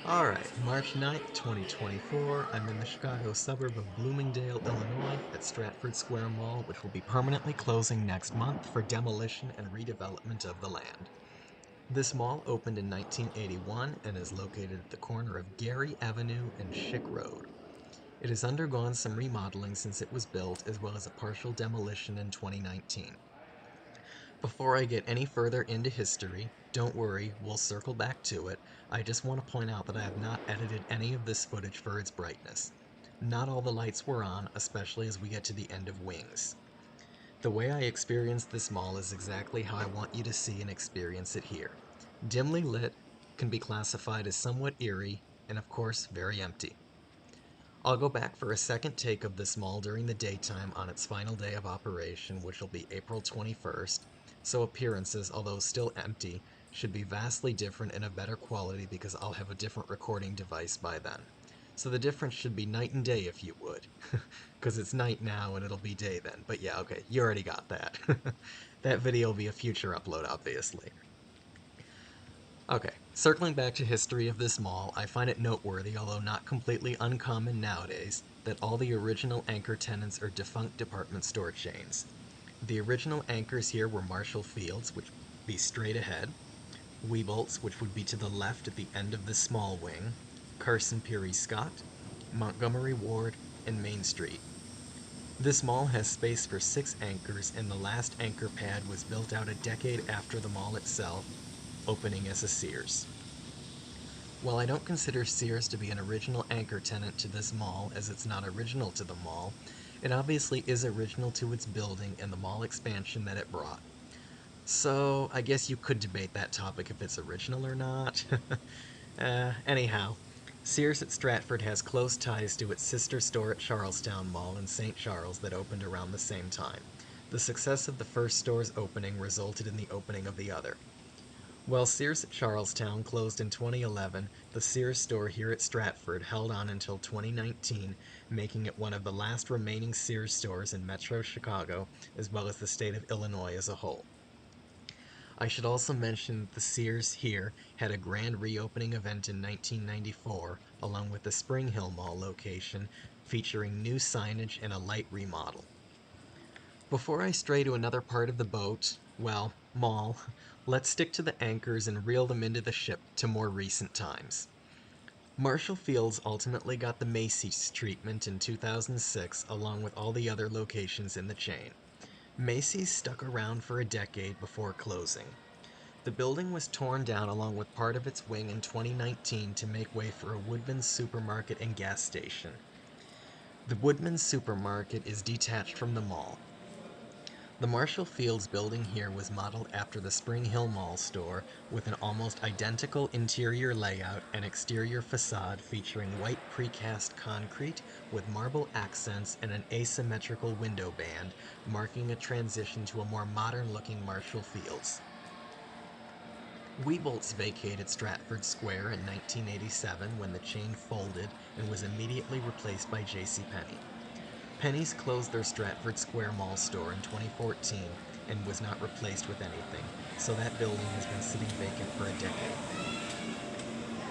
Alright, March 9th, 2024. I'm in the Chicago suburb of Bloomingdale, Illinois, at Stratford Square Mall, which will be permanently closing next month for demolition and redevelopment of the land. This mall opened in 1981 and is located at the corner of Gary Avenue and Schick Road. It has undergone some remodeling since it was built, as well as a partial demolition in 2019. Before I get any further into history, don't worry, we'll circle back to it. I just want to point out that I have not edited any of this footage for its brightness. Not all the lights were on, especially as we get to the end of Wings. The way I experience this mall is exactly how I want you to see and experience it here. Dimly lit, can be classified as somewhat eerie, and of course, very empty. I'll go back for a second take of this mall during the daytime on its final day of operation, which will be April 21st, so appearances, although still empty, should be vastly different and of better quality because I'll have a different recording device by then. So the difference should be night and day if you would, because it's night now and it'll be day then. But yeah, okay, you already got that. That video will be a future upload, obviously. Okay, circling back to history of this mall, I find it noteworthy, although not completely uncommon nowadays, that all the original anchor tenants are defunct department store chains. The original anchors here were Marshall Fields, which would be straight ahead, Weebolt's, which would be to the left at the end of this small wing, Carson Peary Scott, Montgomery Ward, and Main Street. This mall has space for 6 anchors, and the last anchor pad was built out a decade after the mall itself, opening as a Sears. While I don't consider Sears to be an original anchor tenant to this mall, as it's not original to the mall, it obviously is original to its building and the mall expansion that it brought. So, I guess you could debate that topic if it's original or not. Anyhow, Sears at Stratford has close ties to its sister store at Charlestown Mall in St. Charles that opened around the same time. The success of the first store's opening resulted in the opening of the other. While Sears at Charlestown closed in 2011, the Sears store here at Stratford held on until 2019, making it one of the last remaining Sears stores in Metro Chicago, as well as the state of Illinois as a whole. I should also mention that the Sears here had a grand reopening event in 1994, along with the Spring Hill Mall location, featuring new signage and a light remodel. Before I stray to another part of the boat, well, mall, let's stick to the anchors and reel them into the ship to more recent times. Marshall Fields ultimately got the Macy's treatment in 2006, along with all the other locations in the chain. Macy's stuck around for a decade before closing. The building was torn down along with part of its wing in 2019 to make way for a Woodman's supermarket and gas station. The Woodman's supermarket is detached from the mall. The Marshall Fields building here was modeled after the Spring Hill Mall store, with an almost identical interior layout and exterior facade featuring white precast concrete with marble accents and an asymmetrical window band, marking a transition to a more modern-looking Marshall Fields. Weebolt's vacated Stratford Square in 1987 when the chain folded and was immediately replaced by JCPenney. Penny's closed their Stratford Square Mall store in 2014 and was not replaced with anything, so that building has been sitting vacant for a decade.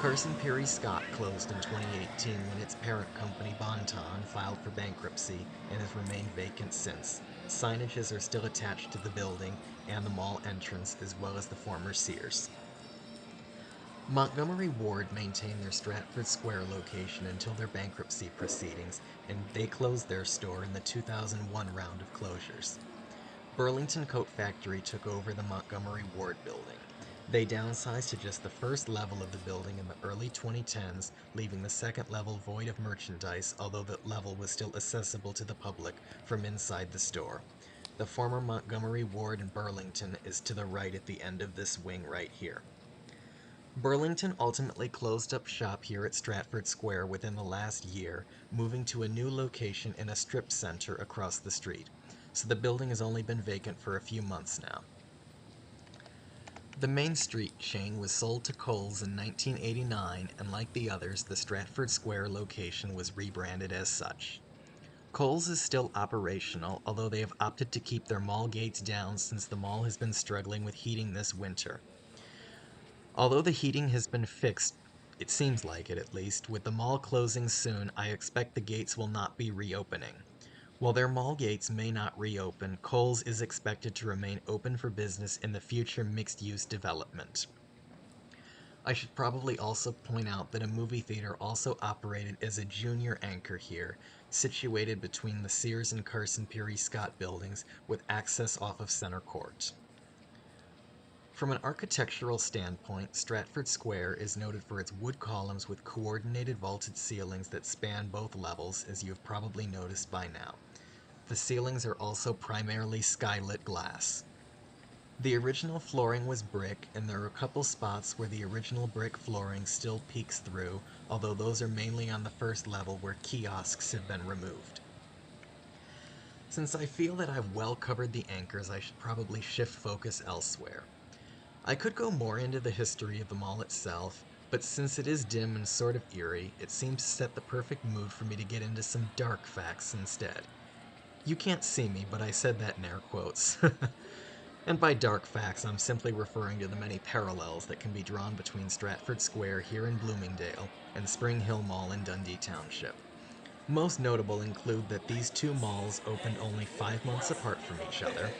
Carson Peary Scott closed in 2018 when its parent company Bon-Ton filed for bankruptcy and has remained vacant since. Signages are still attached to the building and the mall entrance, as well as the former Sears. Montgomery Ward maintained their Stratford Square location until their bankruptcy proceedings, and they closed their store in the 2001 round of closures. Burlington Coat Factory took over the Montgomery Ward building. They downsized to just the first level of the building in the early 2010s, leaving the second level void of merchandise, although that level was still accessible to the public from inside the store. The former Montgomery Ward in Burlington is to the right at the end of this wing right here. Burlington ultimately closed up shop here at Stratford Square within the last year, moving to a new location in a strip center across the street, so the building has only been vacant for a few months now. The Main Street chain was sold to Kohl's in 1989, and like the others, the Stratford Square location was rebranded as such. Kohl's is still operational, although they have opted to keep their mall gates down since the mall has been struggling with heating this winter. Although the heating has been fixed It seems like it, at least. With the mall closing soon, I expect the gates will not be reopening. While their mall gates may not reopen, Kohl's is expected to remain open for business in the future mixed-use development. I should probably also point out that a movie theater also operated as a junior anchor here, situated between the Sears and Carson Peary Scott buildings with access off of Center Court. From an architectural standpoint, Stratford Square is noted for its wood columns with coordinated vaulted ceilings that span both levels, as you have probably noticed by now. The ceilings are also primarily skylit glass. The original flooring was brick, and there are a couple spots where the original brick flooring still peeks through, although those are mainly on the first level where kiosks have been removed. Since I feel that I've well covered the anchors, I should probably shift focus elsewhere. I could go more into the history of the mall itself, but since it is dim and sort of eerie, it seems to set the perfect mood for me to get into some dark facts instead. You can't see me, but I said that in air quotes. And by dark facts, I'm simply referring to the many parallels that can be drawn between Stratford Square here in Bloomingdale and Spring Hill Mall in Dundee Township. Most notable include that these two malls opened only 5 months apart from each other.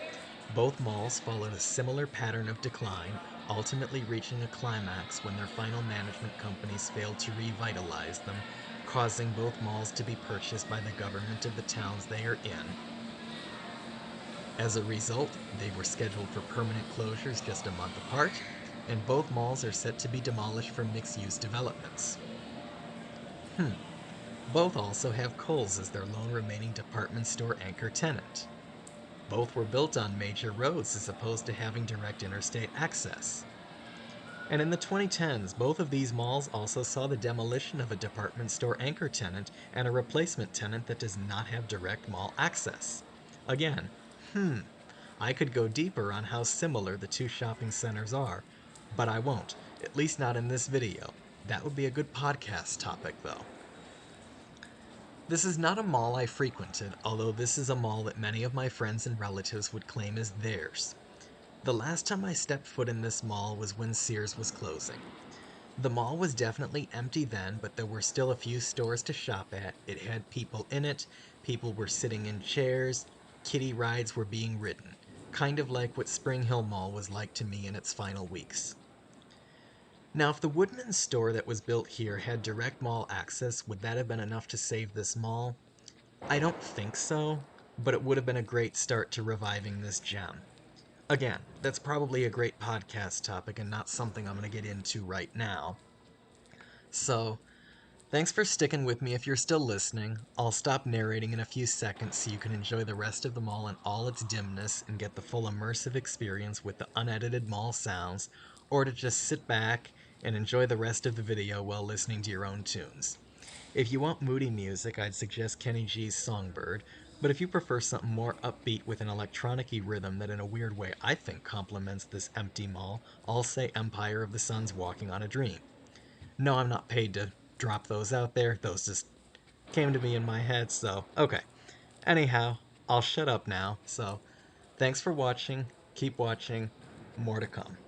Both malls followed a similar pattern of decline, ultimately reaching a climax when their final management companies failed to revitalize them, causing both malls to be purchased by the government of the towns they are in. As a result, they were scheduled for permanent closures just a month apart, and both malls are set to be demolished for mixed-use developments. Both also have Kohl's as their lone remaining department store anchor tenant. Both were built on major roads as opposed to having direct interstate access. And in the 2010s, both of these malls also saw the demolition of a department store anchor tenant and a replacement tenant that does not have direct mall access. Again, I could go deeper on how similar the two shopping centers are, but I won't, at least not in this video. That would be a good podcast topic, though. This is not a mall I frequented, although this is a mall that many of my friends and relatives would claim as theirs. The last time I stepped foot in this mall was when Sears was closing. The mall was definitely empty then, but there were still a few stores to shop at. It had people in it, people were sitting in chairs, kiddie rides were being ridden. Kind of like what Spring Hill Mall was like to me in its final weeks. Now, if the Woodman's store that was built here had direct mall access, would that have been enough to save this mall? I don't think so, but it would have been a great start to reviving this gem. Again, that's probably a great podcast topic and not something I'm going to get into right now. So, thanks for sticking with me if you're still listening. I'll stop narrating in a few seconds so you can enjoy the rest of the mall in all its dimness and get the full immersive experience with the unedited mall sounds, or to just sit back and enjoy the rest of the video while listening to your own tunes. If you want moody music, I'd suggest Kenny G's Songbird, but if you prefer something more upbeat with an electronic-y rhythm that in a weird way I think complements this empty mall, I'll say Empire of the Sun's Walking on a Dream. No, I'm not paid to drop those out there, those just came to me in my head, so okay. Anyhow, I'll shut up now, so thanks for watching, keep watching, more to come.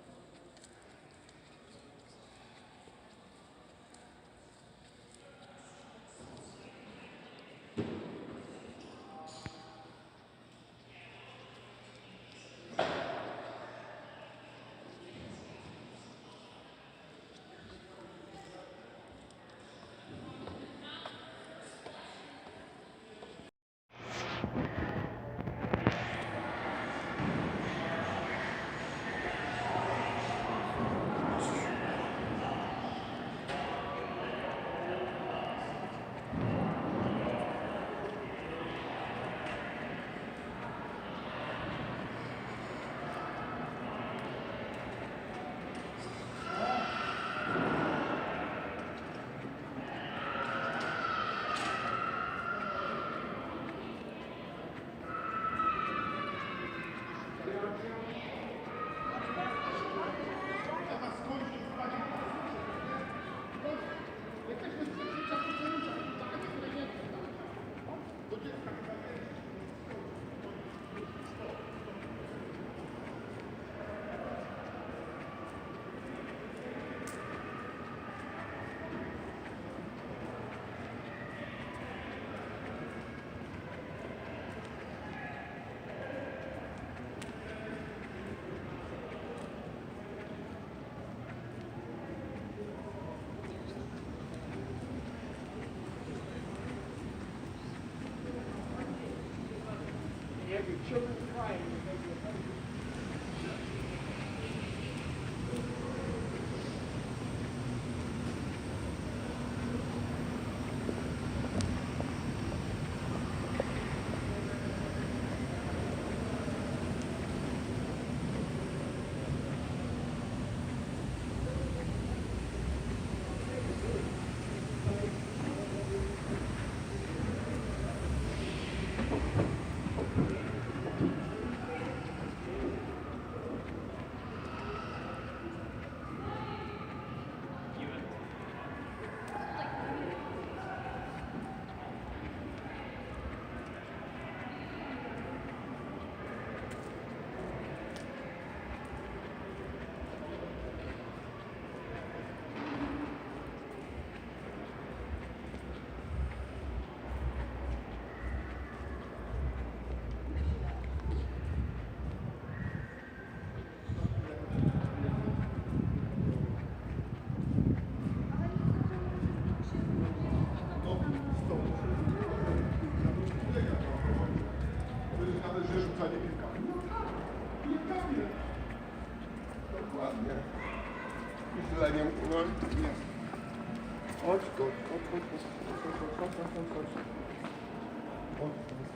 Dokładnie. Myśleniem, no jest. Chodź, chodź, chodź, chodź, chodź, chodź, chodź, chodź, chodź, chodź.